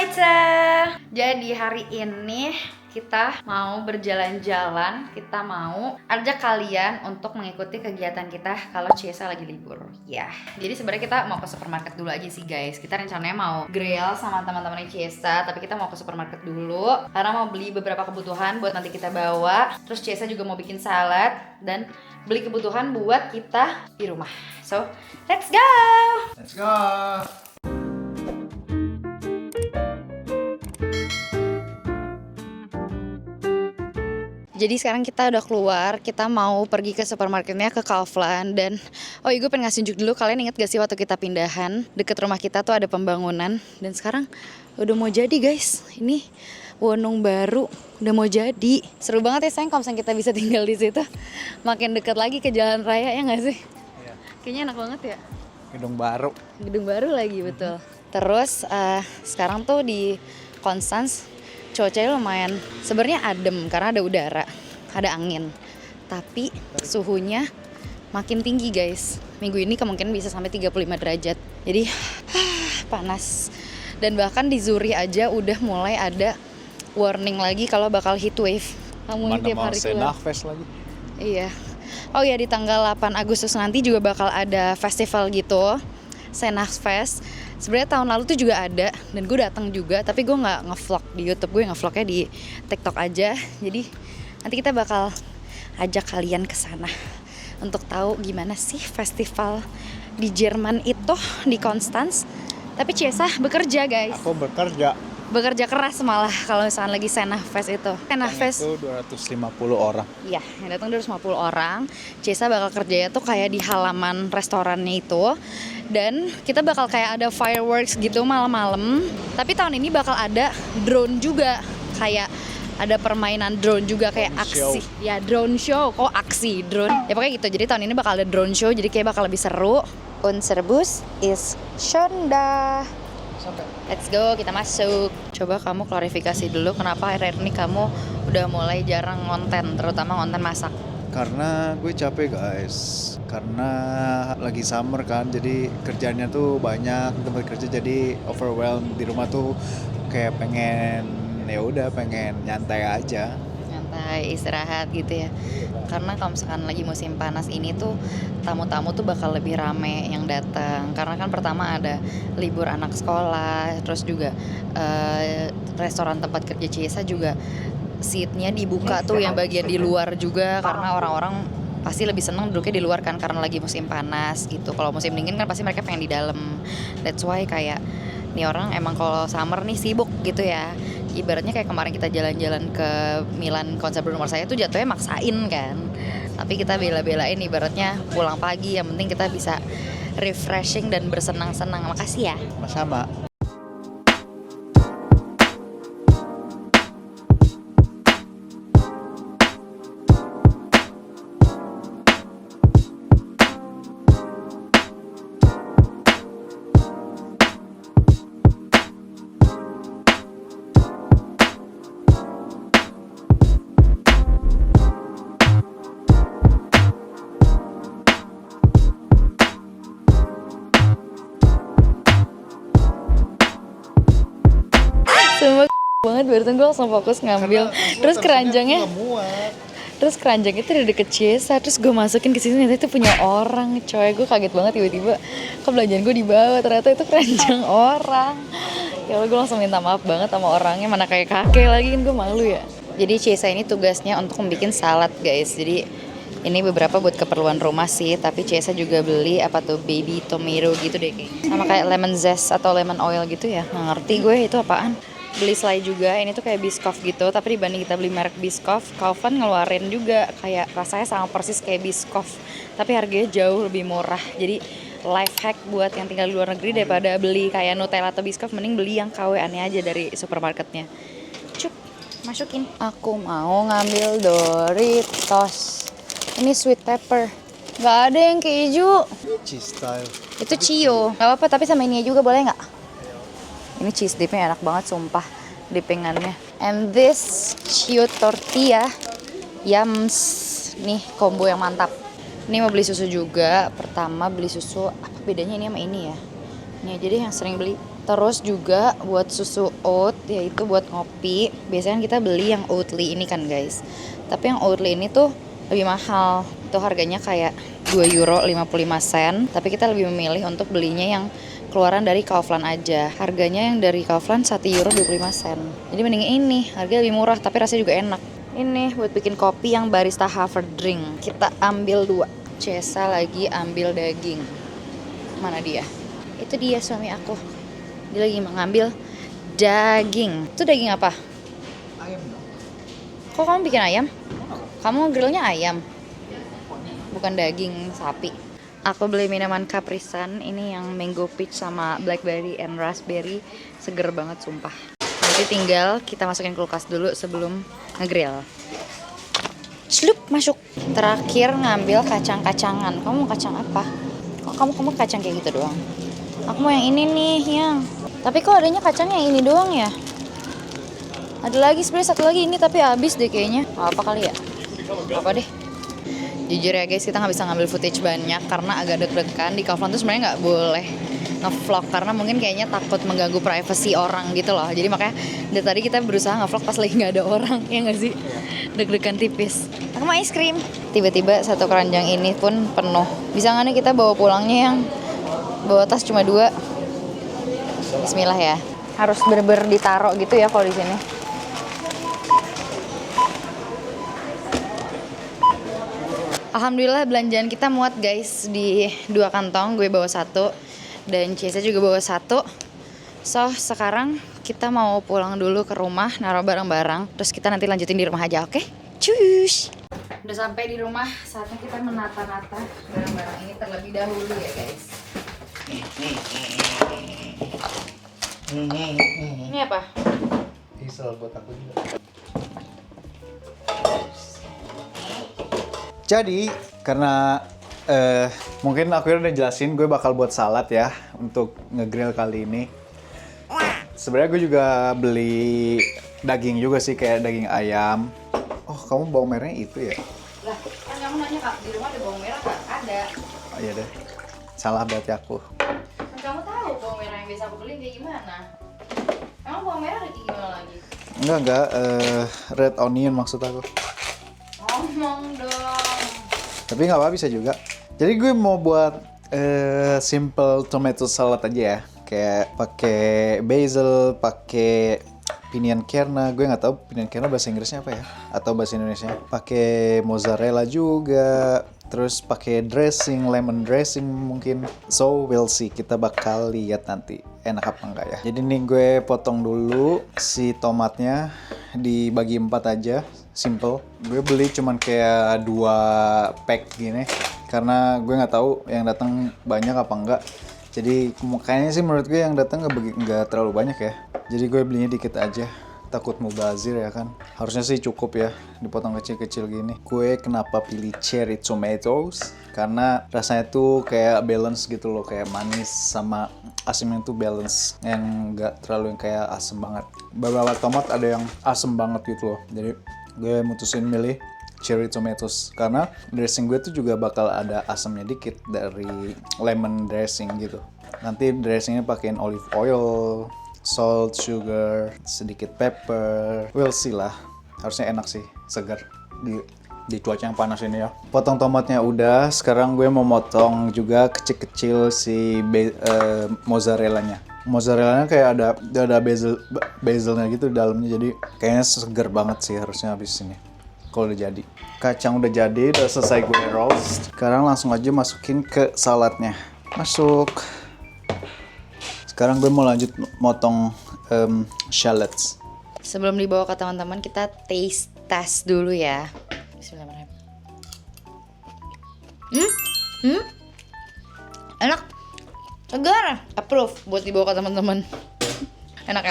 Leute! Jadi hari ini kita mau berjalan-jalan, kita mau ajak kalian untuk mengikuti kegiatan kita kalau Ciesa lagi libur. Ya, jadi sebenarnya kita mau ke supermarket dulu aja sih guys. Kita rencananya mau grill sama teman-teman Ciesa, tapi kita mau ke supermarket dulu karena mau beli beberapa kebutuhan buat nanti kita bawa. Terus Ciesa juga mau bikin salad dan beli kebutuhan buat kita di rumah. So, let's go! Let's go! Jadi sekarang kita udah keluar, kita mau pergi ke supermarketnya ke Kaufland. Dan oh iya, gue pengen ngasih unjuk dulu, kalian inget gak sih waktu kita pindahan deket rumah kita tuh ada pembangunan. Dan sekarang udah mau jadi guys, ini Wonong baru udah mau jadi. Seru banget ya sayang kalau misalnya kita bisa tinggal di situ. Makin deket lagi ke jalan raya, ya gak sih? Iya. Kayaknya enak banget ya. Gedung baru. Gedung baru lagi, betul. Terus sekarang tuh di Konstans cuacanya lumayan sebenarnya adem karena ada udara, ada angin. Tapi suhunya makin tinggi guys. Minggu ini kemungkinan bisa sampai 35 derajat. Jadi panas. Dan bahkan di Zurich aja udah mulai ada warning lagi kalau bakal heat wave. Kamu Mana tiap mau hari keluar. Senachfest lagi. Iya. Oh ya, di tanggal 8 Agustus nanti juga bakal ada festival gitu, Senachfest. Sebenarnya tahun lalu tuh juga ada dan gue datang juga, tapi gue nggak ngevlog di YouTube, gue ngevlognya di TikTok aja. Jadi nanti kita bakal ajak kalian ke sana untuk tahu gimana sih festival di Jerman itu, di Konstans. Tapi Ciesa bekerja guys. Aku Bekerja keras malah kalau misalnya lagi Senachfest itu. Senachfest itu 250 orang. iya, yang datang 250 orang. Ciesa bakal kerjanya tuh kayak di halaman restorannya itu. Dan kita bakal kayak ada fireworks gitu malam-malam. Tapi tahun ini bakal ada drone juga. Kayak ada permainan drone juga kayak Drone aksi. show. Ya drone show, kok aksi drone. Ya pokoknya gitu. Jadi tahun ini bakal ada drone show, jadi kayak bakal lebih seru. Unser Bus ist schon da. Sampai. Let's go, kita masuk. Coba kamu klarifikasi dulu kenapa akhir-akhir ini kamu udah mulai jarang konten, terutama konten masak. Karena gue capek guys. Karena lagi summer kan, jadi kerjanya tuh banyak, tempat kerja jadi overwhelmed di rumah tuh kayak pengen nyantai aja. Nyantai, istirahat gitu ya. Karena kalau misalkan lagi musim panas ini tuh tamu-tamu tuh bakal lebih rame yang datang. Karena kan pertama ada libur anak sekolah, terus juga restoran tempat kerja Ciesa juga seatnya dibuka tuh yang bagian di luar juga karena orang-orang pasti lebih seneng duduknya di luar kan karena lagi musim panas gitu. Kalau musim dingin kan pasti mereka pengen di dalam. That's why kayak nih orang emang kalau summer nih sibuk gitu ya. Ibaratnya kayak kemarin kita jalan-jalan ke Milan konser Bruno Mars, saya tuh jatuhnya maksain kan. Tapi kita bela-belain ibaratnya pulang pagi, yang penting kita bisa refreshing dan bersenang-senang. Makasih ya. Sama-sama. Sumpah banget, barusan gue langsung fokus ngambil. Terus keranjangnya itu udah deket Ciesa. Terus gue masukin ke sini, ternyata itu punya orang. Coy, gue kaget banget tiba-tiba kok belanjaan gue dibawa, ternyata itu keranjang orang. Ya Allah, gue langsung minta maaf banget sama orangnya, mana kayak kakek lagi, kan gue malu ya. Jadi Ciesa ini tugasnya untuk membuat salad guys. Jadi ini beberapa buat keperluan rumah sih, tapi Ciesa juga beli apa tuh baby tomato gitu deh kayaknya. Sama kayak lemon zest atau lemon oil gitu ya. Nggak ngerti gue itu apaan. Beli selai juga, ini tuh kayak Biscoff gitu, tapi dibanding kita beli merek Biscoff, Kaufland ngeluarin juga kayak rasanya sama persis kayak Biscoff, tapi harganya jauh lebih murah. Jadi life hack buat yang tinggal di luar negeri, daripada beli kayak Nutella atau Biscoff, mending beli yang KW-annya aja dari supermarketnya. Cuk, masukin. Aku mau ngambil Doritos. Ini sweet pepper. Gak ada yang keju. Cheese style. Itu Cio. Gak apa-apa, tapi sama ini juga boleh gak? Ini cheese dipnya enak banget sumpah, dippingannya. And this Cio tortilla, yums. Nih combo yang mantap. Ini mau beli susu juga. Pertama beli susu, apa bedanya ini sama ini ya? Ini aja deh yang sering beli Terus juga buat susu oat, yaitu buat ngopi. Biasanya kita beli yang Oatly ini kan guys. Tapi yang Oatly ini tuh lebih mahal. Itu harganya kayak €2,55. Tapi kita lebih memilih untuk belinya yang keluaran dari Kaufland aja. Harganya yang dari Kaufland €1,25. Jadi mending ini, harganya lebih murah tapi rasanya juga enak. Ini buat bikin kopi yang barista Haver Drink. Kita ambil 2. Cesa lagi ambil daging. Mana dia? Itu dia suami aku. Dia lagi mengambil daging. Itu daging apa? Ayam dong. Kok kamu bikin ayam? Kamu grillnya ayam? Bukan daging sapi. Aku beli minuman Capri Sun. Ini yang mango peach sama blackberry and raspberry. Seger banget sumpah. Nanti tinggal kita masukin kulkas dulu sebelum ngegrill. Celup masuk. Terakhir ngambil kacang-kacangan. Kamu mau kacang apa? Kok kamu kacang kayak gitu doang? Aku mau yang ini nih, yang. Tapi kok adanya kacangnya yang ini doang ya? Ada lagi sebenarnya satu lagi ini tapi habis deh kayaknya. Apa kali ya? Apa deh? Jujur ya guys, kita nggak bisa ngambil footage banyak karena agak deg-degan. Di Kaufland tuh sebenarnya nggak boleh nge-vlog karena mungkin kayaknya takut mengganggu privasi orang gitu loh. Jadi makanya dari tadi kita berusaha nge-vlog pas lagi nggak ada orang, ya nggak sih? Deg-degan tipis. Aku mau es krim. Tiba-tiba satu keranjang ini pun penuh. Bisa nggak nih kita bawa pulangnya yang bawa tas cuma 2? Bismillah ya. Harus bener-bener ditaruh gitu ya kalau di sini. Alhamdulillah belanjaan kita muat guys di 2 kantong. Gue bawa 1 dan Ciesa juga bawa 1. So sekarang kita mau pulang dulu ke rumah, naruh barang-barang. Terus kita nanti lanjutin di rumah aja, oke? Cus. Udah sampai di rumah, saatnya kita menata-nata barang-barang ini terlebih dahulu ya guys. Ini apa? Diesel buat aku juga. Jadi karena mungkin aku udah jelasin gue bakal buat salad ya untuk ngegrill kali ini. Sebenarnya gue juga beli daging juga sih, kayak daging ayam. Oh, kamu bawang merahnya itu ya? Lah, kan kamu nanya Kak, di rumah ada bawang merah Kak? Ada. Oh iya deh. Salah berarti aku. Kan kamu tahu bawang merah yang biasa aku beli kayak gimana? Emang bawang merah kayak gimana lagi? Enggak, red onion maksud aku. Ngomong dong. Tapi nggak apa bisa juga. Jadi gue mau buat simple tomato salad aja ya. Kayak pakai basil, pakai pinion kerna. Gue nggak tahu pinion kerna bahasa Inggrisnya apa ya, atau bahasa Indonesia. Pakai mozzarella juga. Terus pakai dressing, lemon dressing mungkin. So we'll see. Kita bakal lihat nanti enak apa enggak ya. Jadi nih gue potong dulu si tomatnya, dibagi 4 aja. Simple. Gue beli cuman kayak 2 pack gini karena gue nggak tahu yang datang banyak apa enggak. Jadi kayaknya sih menurut gue yang datang nggak terlalu banyak ya. Jadi gue belinya dikit aja. Takut mubazir ya kan. Harusnya sih cukup ya dipotong kecil-kecil gini. Gue kenapa pilih cherry tomatoes? Karena rasanya tuh kayak balance gitu loh, kayak manis sama asimnya tuh balance, yang nggak terlalu yang kayak asem banget. Beberapa tomat ada yang asem banget gitu loh. Jadi gue mutusin milih cherry tomatoes karena dressing gue tuh juga bakal ada asamnya dikit dari lemon dressing gitu. Nanti dressingnya pakein olive oil, salt, sugar, sedikit pepper. We'll see lah. Harusnya enak sih, segar di cuaca yang panas ini ya. Potong tomatnya udah, sekarang gue mau motong juga kecil-kecil si mozzarellanya. Mozzarellanya kayak ada basilnya gitu di dalamnya, jadi kayaknya segar banget sih harusnya habis ini. Kalau udah jadi, kacang udah jadi, udah selesai gue roast. Sekarang langsung aja masukin ke saladnya. Masuk. Sekarang gue mau lanjut motong shallots. Sebelum dibawa ke teman-teman, kita taste test dulu ya. Bismillahirrahmanirrahim. Enak. Segar. Approve buat dibawa ke teman-teman. Enak.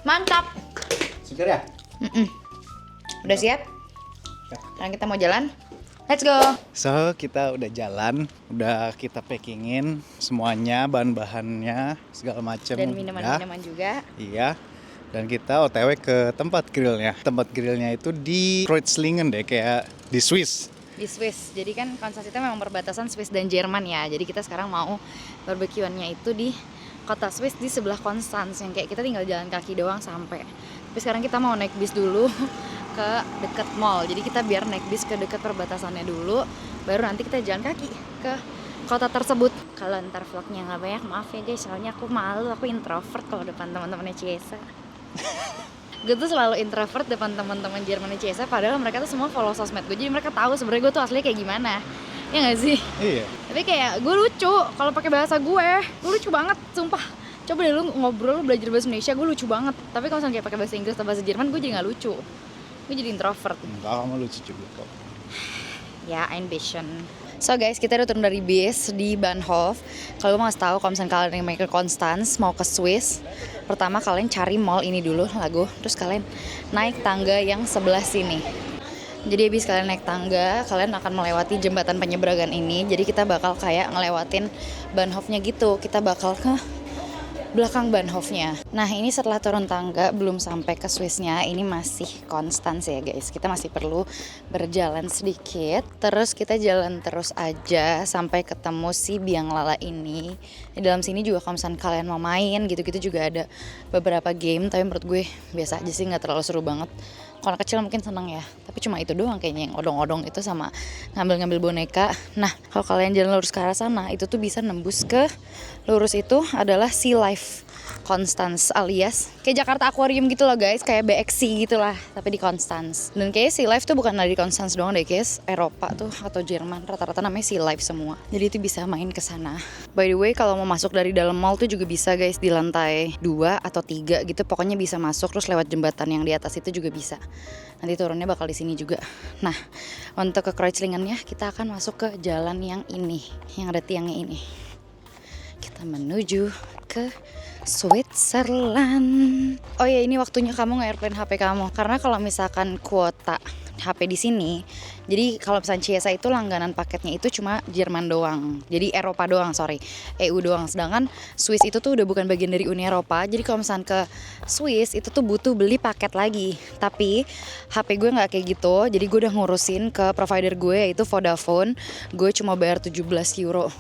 Mantap. Segar ya? Udah siap? Sekarang kita mau jalan. Let's go. So, kita udah jalan, udah kita packingin semuanya, bahan-bahannya, segala macam. Dan minuman-minuman juga. Iya. Dan kita OTW ke tempat grillnya. Tempat grillnya itu di Kreuzlingen deh, kayak di Swiss. Di Swiss. Jadi kan Kansas itu memang perbatasan Swiss dan Jerman ya. Jadi kita sekarang mau barbekyuannya itu di kota Swiss di sebelah Konstanz, yang kayak kita tinggal jalan kaki doang sampai. Tapi sekarang kita mau naik bis dulu ke dekat mall. Jadi kita biar naik bis ke dekat perbatasannya dulu, baru nanti kita jalan kaki ke kota tersebut. Kalau ntar vlognya nggak banyak, maaf ya guys, soalnya aku malu, aku introvert kalau depan teman-temannya Ciesa. Gue tuh selalu introvert depan teman-teman Jerman Ciesa, padahal mereka tuh semua follow sosmed gue, jadi mereka tahu sebenarnya gue tuh aslinya kayak gimana. Ya nggak sih? Iya. Tapi kayak gue lucu kalau pakai bahasa gue lucu banget, sumpah. Coba deh lu ngobrol, lu belajar bahasa Indonesia, gue lucu banget. Tapi kalau misalnya kayak pakai bahasa Inggris atau bahasa Jerman, gue jadi nggak lucu. Gue jadi introvert. Enggak, kamu lucu juga kok. Ya, ambition. So guys, kita udah turun dari bis di Bahnhof. Kalau mau ngasih tahu, kalau misalnya kalian yang mau ke Konstanz, mau ke Swiss, pertama kalian cari mall ini dulu, Lago. Terus kalian naik tangga yang sebelah sini. Jadi habis kalian naik tangga, kalian akan melewati jembatan penyeberangan ini. Jadi kita bakal kayak ngelewatin Bahnhofnya gitu. Kita bakal ke belakang Bahnhofnya. Nah ini setelah turun tangga, belum sampai ke Swissnya, ini masih Konstanz ya guys. Kita masih perlu berjalan sedikit. Terus kita jalan terus aja sampai ketemu si Biang Lala ini. Di dalam sini juga kalau misalnya kalian mau main gitu-gitu juga ada beberapa game. Tapi menurut gue biasa aja sih, nggak terlalu seru banget. Kalau anak kecil mungkin seneng ya, tapi cuma itu doang kayaknya, yang odong-odong itu sama ngambil-ngambil boneka. Nah, kalau kalian jalan lurus ke arah sana, itu tuh bisa nembus ke lurus itu adalah Sea Life Konstanz, alias kayak Jakarta Aquarium gitu loh guys, kayak BXC gitu lah, tapi di Konstanz. Dan kayaknya Sea Life tuh bukan dari Konstanz doang deh guys, Eropa tuh atau Jerman rata-rata namanya Sea Life semua. Jadi itu bisa main ke sana. By the way, kalau mau masuk dari dalam mall tuh juga bisa guys, di lantai 2 atau 3 gitu, pokoknya bisa masuk terus lewat jembatan yang di atas itu juga bisa. Nanti turunnya bakal di sini juga. Nah, untuk ke Kreuzlingennya kita akan masuk ke jalan yang ini, yang ada tiangnya ini. Kita menuju ke Switzerland. Oh ya, ini waktunya kamu nge-airplane HP kamu. Karena kalau misalkan kuota HP di sini, jadi kalau misalnya Ciesa itu langganan paketnya itu cuma Jerman doang. Jadi Eropa doang, EU doang. Sedangkan Swiss itu tuh udah bukan bagian dari Uni Eropa. Jadi kalau misalnya ke Swiss itu tuh butuh beli paket lagi. Tapi HP gue nggak kayak gitu. Jadi gue udah ngurusin ke provider gue, yaitu Vodafone. Gue cuma bayar 17 euro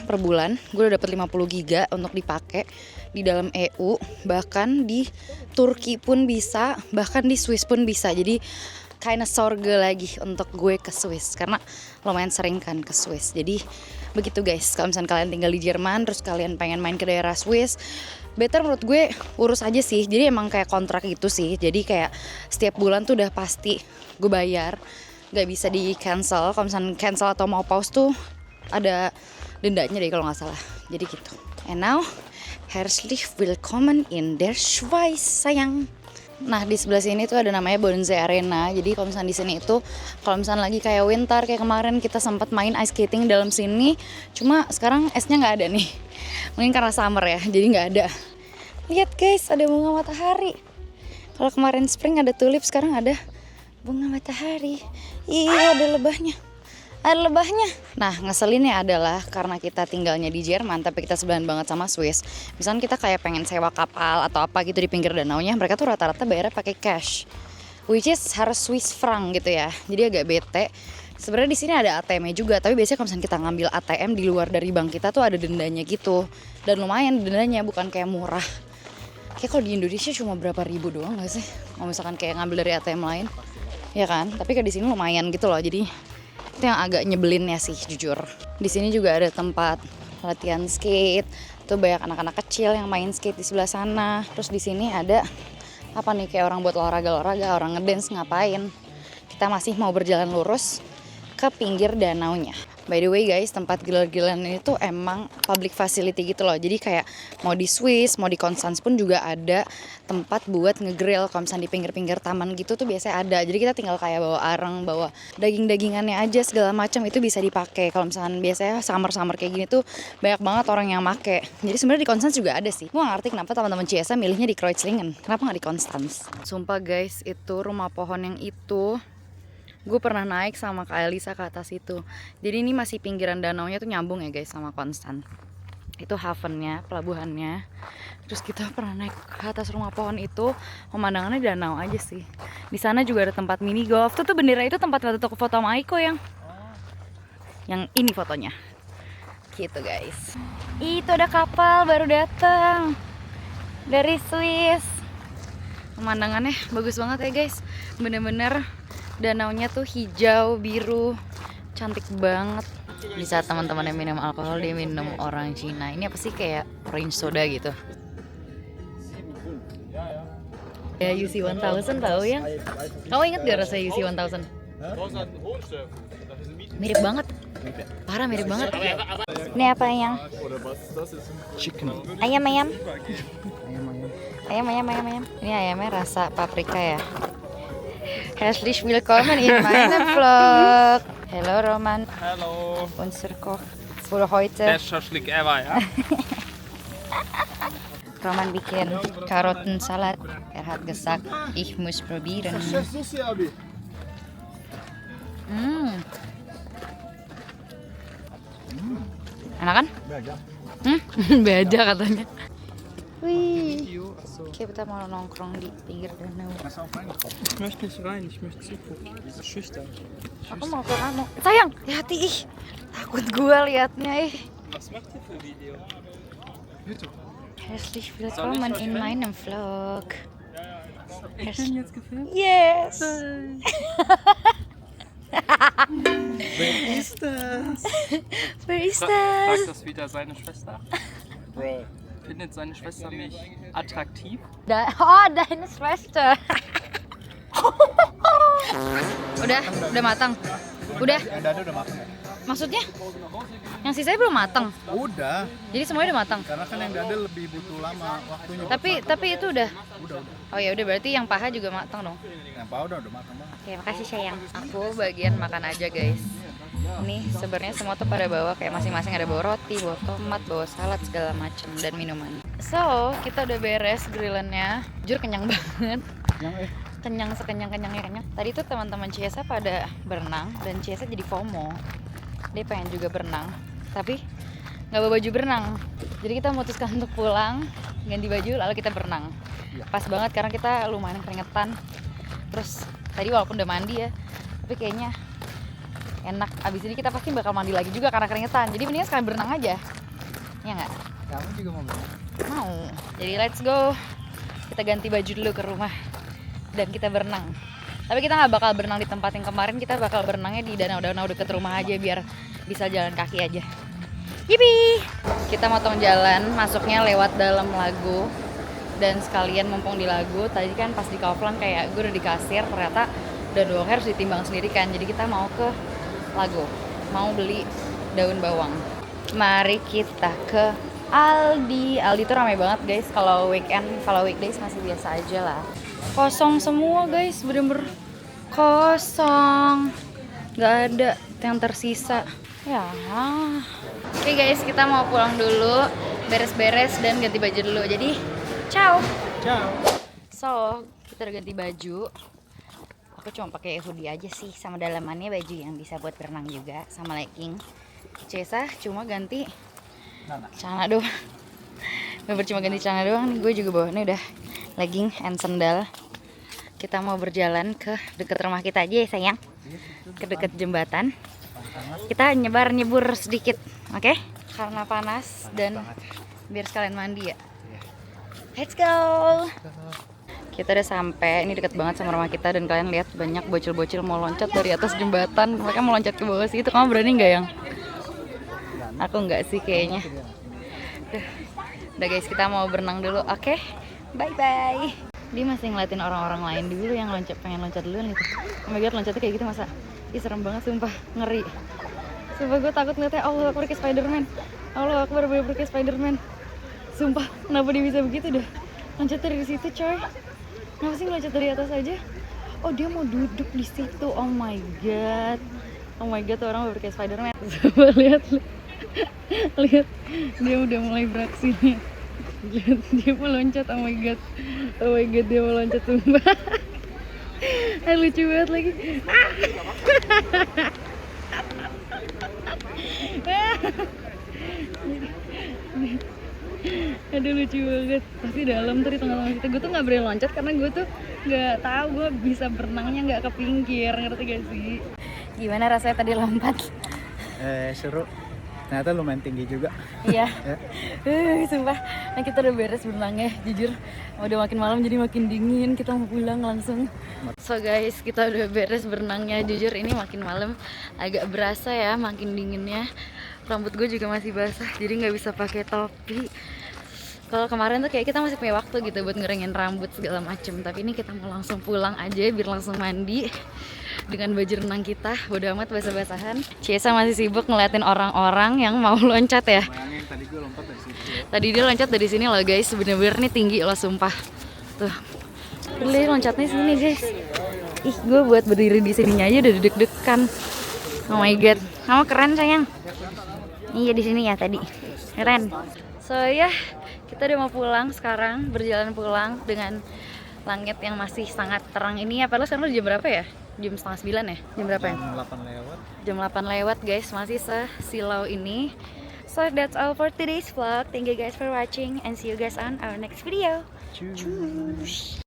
per bulan. Gue udah dapet 50 giga untuk dipakai di dalam EU, bahkan di Turki pun bisa, bahkan di Swiss pun bisa. Jadi kinda sorga lagi untuk gue ke Swiss, karena lumayan sering kan ke Swiss. Jadi begitu guys, kalau misalnya kalian tinggal di Jerman terus kalian pengen main ke daerah Swiss, better menurut gue urus aja sih. Jadi emang kayak kontrak gitu sih, jadi kayak setiap bulan tuh udah pasti gue bayar, gak bisa di cancel. Kalau misalnya cancel atau mau pause tuh ada dendanya deh kalau nggak salah. Jadi gitu. And now, herzlich willkommen in der Schweiz, sayang. Nah di sebelah sini tuh ada namanya Bodensee Arena. Jadi kalau misalnya di sini itu, kalau misalnya lagi kayak winter, kayak kemarin kita sempat main ice skating dalam sini. Cuma sekarang esnya nggak ada nih. Mungkin karena summer ya, jadi nggak ada. Lihat guys, ada bunga matahari. Kalau kemarin spring ada tulip, sekarang ada bunga matahari. Iya, ada lebahnya. Ada lebahnya. Nah ngeselinnya adalah karena kita tinggalnya di Jerman tapi kita sebelahan banget sama Swiss. Misalnya kita kayak pengen sewa kapal atau apa gitu di pinggir danaunya, mereka tuh rata-rata bayarnya pakai cash, which is harus Swiss franc gitu ya. Jadi agak bete. Sebenarnya di sini ada ATM-nya juga, tapi biasanya kalau misalnya kita ngambil ATM di luar dari bank kita tuh ada dendanya gitu. Dan lumayan dendanya, bukan kayak murah. Kayak kalau di Indonesia cuma berapa ribu doang gak sih? Kalau misalkan kayak ngambil dari ATM lain, ya kan? Tapi kalau di sini lumayan gitu loh. Jadi itu yang agak nyebelin ya sih jujur. Di sini juga ada tempat latihan skate. Tuh banyak anak-anak kecil yang main skate di sebelah sana. Terus di sini ada apa nih, kayak orang buat olahraga, orang ngedance ngapain. Kita masih mau berjalan lurus ke pinggir danaunya. By the way guys, tempat grill-grillan ini tuh emang public facility gitu loh. Jadi kayak mau di Swiss, mau di Konstanz pun juga ada tempat buat ngegrill. Kalau misalnya di pinggir-pinggir taman gitu tuh biasanya ada. Jadi kita tinggal kayak bawa areng, bawa daging-dagingannya aja segala macam itu bisa dipakai. Kalau misalnya biasanya summer kayak gini tuh banyak banget orang yang make. Jadi sebenarnya di Konstanz juga ada sih. Gue gak ngerti kenapa teman-teman Ciesa milihnya di Kreuzlingen. Kenapa gak di Konstanz? Sumpah guys, itu rumah pohon yang itu gue pernah naik sama Kak Elisa ke atas itu. Jadi ini masih pinggiran danaunya tuh nyambung ya guys sama Konstanz. Itu havennya, pelabuhannya. Terus kita pernah naik ke atas rumah pohon itu, pemandangannya danau aja sih. Di sana juga ada tempat mini golf. Tuh bendera itu tempat foto sama Aiko yang ini fotonya. Gitu guys. Itu ada kapal baru datang dari Swiss. Pemandangannya bagus banget ya guys. Bener-bener danaunya tuh hijau, biru, cantik banget. Di saat teman-temannya minum alkohol, dia minum orang Cina. Ini apa sih, kayak orange soda gitu. Ya UC 1000 tahu ya? Kamu inget gak rasa UC 1000? Mirip banget. Parah mirip banget. Ini apa yang? Chicken. Ayam. Ini ayamnya rasa paprika ya. Herzlich willkommen in meinem Vlog. Hello Roman. Hallo. Unser Koch für heute. Best Schaschlik ever, ja? Roman bikin Karottensalat. Er hat gesagt, ich muss probieren. Enak kan? Beda katanya. Wih. Oke, kita mau nongkrong di pinggir danau. Ich möchte nicht rein, ich möchte zugucken. Schüchtern. Aku mau ke kamu. Sayang, hati ih. Takut gua liatnya ih. Was macht ihr für Video? Herzlich willkommen in meinem Vlog. Ich bin jetzt gefilmt. Yes. Wer ist das? Wer ist Sagt das wieder seine Schwester? Bro. Findet seine Schwester mich attraktiv? Oh, deine Schwester. Udah matang. Udah. Dada udah matang ya? Maksudnya? Yang sisanya belum matang. Udah, Jadi semuanya udah matang. karena kan yang dada lebih butuh lama waktunya. Tapi itu udah. Udah. Oh ya udah, berarti yang paha juga matang dong. Yang paha udah matang banget. Oke, makasih sayang. Aku bagian makan aja guys. Ini sebenarnya semua tuh pada bawa kayak masing-masing, ada bawa roti, bawa tomat, bawa salad segala macem dan minuman. So kita udah beres grillannya. Jujur kenyang banget. Kenyang sekenyang-kenyangnya. Tadi tuh teman-teman Ciesa pada berenang dan Ciesa jadi FOMO. Dia pengen juga berenang, tapi nggak bawa baju berenang. Jadi kita memutuskan untuk pulang, ganti baju, lalu kita berenang. Pas banget karena kita lumayan keringetan. Terus tadi walaupun udah mandi ya, tapi kayaknya enak. Abis ini kita pasti bakal mandi lagi juga karena keringetan. Jadi mendingan sekalian berenang aja, ya nggak? Kamu juga mau berenang? Mau. Jadi let's go. Kita ganti baju dulu ke rumah dan kita berenang. Tapi kita nggak bakal berenang di tempat yang kemarin. Kita bakal berenangnya di danau-danau deket rumah aja biar bisa jalan kaki aja. Yippee! Kita motong jalan, masuknya lewat dalam Lago. Dan sekalian mumpung di Lago, tadi kan pas di Kaufland kayak gue udah di kasir, ternyata udah doang harus ditimbang sendiri kan. Jadi kita mau ke Lago, mau beli daun bawang. Mari kita ke Aldi. Aldi tuh ramai banget guys kalau weekend, kalau weekdays masih biasa aja lah. Kosong semua guys, bener-bener kosong. Gak ada yang tersisa. Ya. Oke guys, kita mau pulang dulu, beres-beres dan ganti baju dulu. Jadi, ciao. Ciao. So, kita udah ganti baju. Aku cuma pakai hoodie aja sih, sama dalamannya baju yang bisa buat berenang juga, sama legging. Cesa cuma ganti celana doang. Bener cuma ganti celana doang nih, gue juga bawa ini udah legging and sandal. Kita mau berjalan ke dekat rumah kita aja ya sayang, ke dekat jembatan. Kita nyebur sedikit, oke? Karena panas dan biar sekalian mandi ya. Let's go. Kita udah sampai, ini dekat banget sama rumah kita dan kalian lihat banyak bocil-bocil mau loncat dari atas jembatan. Mereka mau loncat ke bawah sih, itu kamu berani nggak yang? Aku nggak sih kayaknya. Udah guys, kita mau berenang dulu, oke? Bye-bye. Dia masih ngeliatin orang-orang lain dulu yang pengen loncat duluan gitu. Oh my god, loncatnya kayak gitu masa? Ih serem banget sumpah, ngeri. Sumpah gue takut ngeliatnya, Allah Akbar kayak Spiderman. Allah Akbar bener-bener kayak Spiderman. Sumpah, kenapa dia bisa begitu dah? Loncat dari situ coy. Kenapa sih ngeloncat dari atas aja? Oh dia mau duduk di situ, oh my god. Oh my god, tuh orang bener kayak Spiderman. Coba lihat. Lihat, dia udah mulai beraksi nih. Lihat, dia mau loncat, oh my god. Oh my god, dia mau loncat sumpah. Lucu banget lagi. Aduh lucu banget. Pasti dalam tuh di tengah-tengah situ. Gue tuh gak berani loncat karena gue tuh gak tahu gue bisa berenangnya gak ke pinggir, ngerti gak sih? Gimana rasanya tadi lompat? Seru. Ternyata lumayan tinggi juga. Iya. Ya. Sumpah. Nah kita udah beres berenangnya, jujur. Udah makin malam jadi makin dingin, kita mau pulang langsung. So guys, kita udah beres berenangnya, jujur ini makin malam agak berasa ya makin dinginnya. Rambut gue juga masih basah, jadi nggak bisa pakai topi. Kalau kemarin tuh kayak kita masih punya waktu gitu buat ngeringin rambut segala macem, tapi ini kita mau langsung pulang aja biar langsung mandi dengan baju renang kita. Bodo amat basah-basahan. Ciesa masih sibuk ngeliatin orang-orang yang mau loncat ya. Bayangin tadi gue lompat dari situ. Tadi dia loncat dari sini loh guys, bener-bener nih tinggi loh sumpah. Tuh, beli loncatnya sini guys. Ih, gue buat berdiri di sininya aja udah deg-degan. Oh my god, kamu keren sayang. Iya di sini ya tadi, keren. So ya, kita udah mau pulang sekarang, berjalan pulang dengan langit yang masih sangat terang ini. Ya, padahal sekarang udah jam berapa ya? Jam 8:30 ya? Jam berapa ya? Jam 8 lewat. Jam 8 lewat guys, masih sesilau ini. So that's all for today's vlog. Thank you guys for watching and see you guys on our next video. Tschüss.